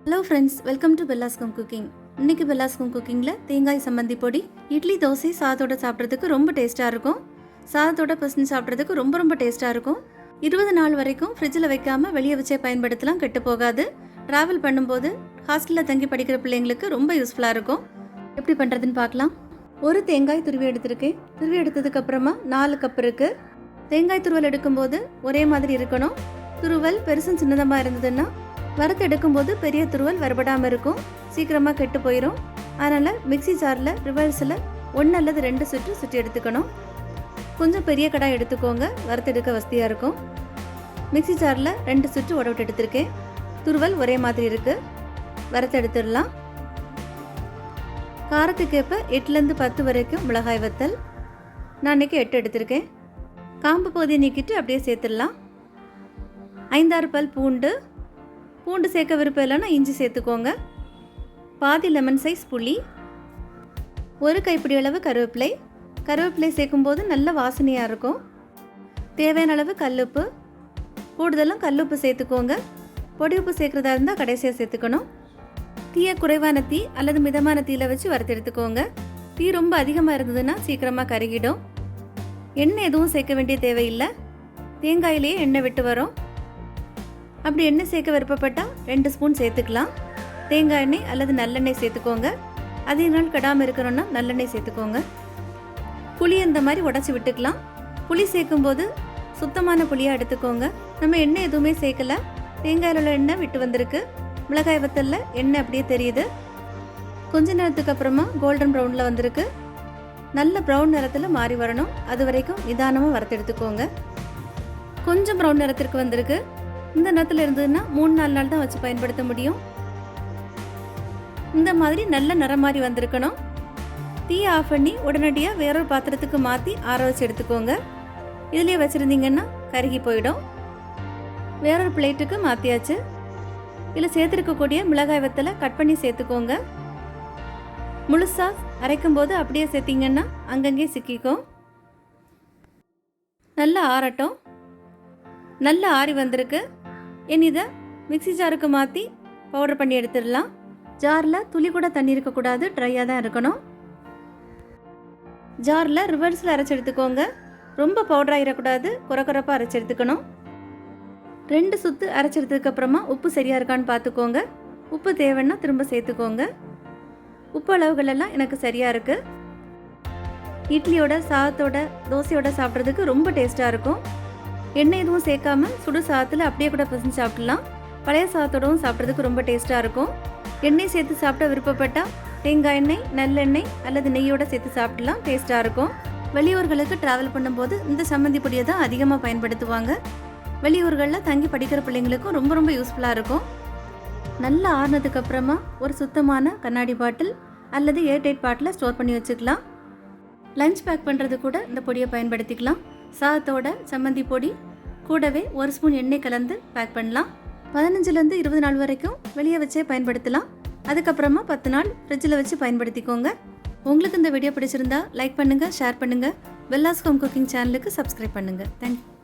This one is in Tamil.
Hello friends, welcome to Bella's home cooking. இன்னைக்கு பெல்லாஸ் ஹோம் குக்கிங்கில் தேங்காய் சம்மந்தி பொடி இட்லி தோசை சாதத்தோட சாப்பிட்றதுக்கு ரொம்ப டேஸ்ட்டாக இருக்கும். சாதத்தோட பசங்க சாப்பிட்றதுக்கு ரொம்ப டேஸ்ட்டாக இருக்கும். 20 நாள் வரைக்கும் ஃப்ரிட்ஜில் வைக்காமல் வெளியே வச்சே பயன்படுத்தலாம், கெட்டு போகாது. ட்ராவல் பண்ணும்போது ஹாஸ்டலில் தங்கி படிக்கிற பிள்ளைங்களுக்கு ரொம்ப யூஸ்ஃபுல்லாக இருக்கும். எப்படி பண்ணுறதுன்னு பார்க்கலாம். ஒரு தேங்காய் துருவி எடுத்திருக்கேன். துருவி எடுத்ததுக்கப்புறமா 4 கப் இருக்குது. தேங்காய் துருவல் எடுக்கும்போது ஒரே மாதிரி இருக்கணும். துருவல் பெருசும் சின்னதமாக இருந்ததுன்னா வறுத்து எடுக்கும்போது பெரிய துருவல் வறுபடாமல் இருக்கும், சீக்கிரமாக கெட்டு போயிடும். அதனால் மிக்சி ஜாரில் ரிவர்ஸில் 1 அல்லது 2 சுற்றி எடுத்துக்கணும். கொஞ்சம் பெரிய கடாய் எடுத்துக்கோங்க, வறுத்து எடுக்க வசதியாக இருக்கும். மிக்சி ஜாரில் 2 சுற்று விட்டு எடுத்திருக்கேன். துருவல் ஒரே மாதிரி இருக்குது, வறுத்து எடுத்துடலாம். காரத்துக்கேற்ப 8லேருந்து 10 வரைக்கும் மிளகாய் வத்தல். நான் இன்றைக்கி 8 எடுத்திருக்கேன். காம்பு பகுதியை நீக்கிட்டு அப்படியே சேர்த்துடலாம். 5-6 பல் பூண்டு சேர்க்க விருப்பம் இல்லைன்னா இஞ்சி சேர்த்துக்கோங்க. பாதி லெமன் சைஸ் புளி, 1 கைப்பிடி அளவு கருவேப்பிலை சேர்க்கும்போது நல்ல வாசனையாக இருக்கும். தேவையான அளவு கல்லுப்பு, கூடுதலும் கல்லுப்பு சேர்த்துக்கோங்க. பொடி உப்பு சேர்க்குறதா இருந்தால் கடைசியாக சேர்த்துக்கணும். தீயை குறைவான தீ அல்லது மிதமான தீயில் வச்சு வறுத்து எடுத்துக்கோங்க. தீ ரொம்ப அதிகமாக இருந்ததுன்னா சீக்கிரமாக கருகிடும். எண்ணெய் எதுவும் சேர்க்க வேண்டிய தேவையில்லை, தேங்காயிலேயே எண்ணெய் விட்டு வரும். அப்படி எண்ணெய் சேர்க்க விருப்பப்பட்டால் 2 ஸ்பூன் சேர்த்துக்கலாம். தேங்காய் எண்ணெய் அல்லது நல்லெண்ணெய் சேர்த்துக்கோங்க. அதிக நாள் கெடாமல் இருக்கணும்னா நல்லெண்ணெய் சேர்த்துக்கோங்க. புளி இந்த மாதிரி உடச்சி விட்டுக்கலாம். புளி சேர்க்கும்போது சுத்தமான புளியாக எடுத்துக்கோங்க. நம்ம எண்ணெய் எதுவுமே சேர்க்கலை, தேங்காயில் உள்ள எண்ணெய் விட்டு வந்திருக்கு. மிளகாய் வத்தலில் எண்ணெய் அப்படியே தெரியுது. கொஞ்ச நேரத்துக்கு அப்புறமா கோல்டன் ப்ரௌனில் வந்திருக்கு. நல்ல ப்ரௌன் நிறத்தில் மாறி வரணும், அது வரைக்கும் நிதானமாக வறுத்து எடுத்துக்கோங்க. கொஞ்சம் ப்ரௌன் நிறத்திற்கு வந்திருக்கு. இந்த நேரத்தில் இருந்ததுன்னா 3-4 நாள் தான் வச்சு பயன்படுத்த முடியும். இந்த மாதிரி நல்ல நிறம் மாதிரி வந்திருக்கணும். தீயை ஆஃப் பண்ணி உடனடியாக வேறொரு பாத்திரத்துக்கு மாற்றி ஆற வச்சு எடுத்துக்கோங்க. இதுலேயே வச்சுருந்தீங்கன்னா கருகி போயிடும். வேறொரு பிளேட்டுக்கு மாற்றியாச்சு. இதில் சேர்த்துருக்கக்கூடிய மிளகாய் வத்தலை கட் பண்ணி சேர்த்துக்கோங்க. முழுசாக அரைக்கும்போது அப்படியே சேர்த்திங்கன்னா அங்கங்கே சிக்கிக்கும். நல்லா ஆறட்டும். நல்லா ஆறி வந்திருக்கு. இதை மிக்சி ஜாருக்கு மாற்றி பவுடர் பண்ணி எடுத்துடலாம். ஜாரில் துளி கூட தண்ணி இருக்கக்கூடாது, ட்ரையாக தான் இருக்கணும். ஜாரில் ரிவர்ஸில் அரைச்சி எடுத்துக்கோங்க. ரொம்ப பவுடர் ஆகிடக்கூடாது, குறப்பாக அரைச்சி எடுத்துக்கணும். 2 சுற்று அரைச்சி எடுத்ததுக்கப்புறமா உப்பு சரியாக இருக்கான்னு பார்த்துக்கோங்க. உப்பு தேவைன்னா திரும்ப சேர்த்துக்கோங்க. உப்பு அளவுகள் எல்லாம் எனக்கு சரியாக இருக்குது. இட்லியோட சாதத்தோட தோசையோட சாப்பிட்றதுக்கு ரொம்ப டேஸ்ட்டாக இருக்கும். எண்ணெய் எதுவும் சேர்க்காம சுடு சாதத்தில் அப்படியே கூட பசஞ்சு சாப்பிடலாம். பழைய சாதத்தோடவும் சாப்பிட்றதுக்கு ரொம்ப டேஸ்ட்டாக இருக்கும். எண்ணெய் சேர்த்து சாப்பிட விருப்பப்பட்டால் தேங்காய் எண்ணெய், நல்லெண்ணெய் அல்லது நெய்யோடு சேர்த்து சாப்பிடலாம், டேஸ்ட்டாக இருக்கும். வெளியூர்களுக்கு ட்ராவல் பண்ணும்போது இந்த சம்மந்தி பொடியை தான் அதிகமாக பயன்படுத்துவாங்க. வெளியூர்களில் தங்கி படிக்கிற பிள்ளைங்களுக்கும் ரொம்ப யூஸ்ஃபுல்லாக இருக்கும். நல்லா ஆறுனதுக்கப்புறமா ஒரு சுத்தமான கண்ணாடி பாட்டில் அல்லது ஏர்டைட் பாட்டில் ஸ்டோர் பண்ணி வச்சுக்கலாம். லஞ்ச் பேக் பண்ணுறது கூட இந்த பொடியை பயன்படுத்திக்கலாம். சாதத்தோட சம்மந்தி பொடி கூடவே 1 ஸ்பூன் எண்ணெய் கலந்து பேக் பண்ணலாம். 15லேருந்து 20 நாள் வரைக்கும் வெளியே வச்சே பயன்படுத்தலாம். அதுக்கப்புறமா 10 நாள் ஃப்ரிட்ஜில் வச்சு பயன்படுத்திக்கோங்க. உங்களுக்கு இந்த வீடியோ பிடிச்சிருந்தா லைக் பண்ணுங்கள், ஷேர் பண்ணுங்கள். பெல்லாஸ் ஹோம் குக்கிங் சேனலுக்கு சப்ஸ்கிரைப் பண்ணுங்கள். தேங்க்யூ.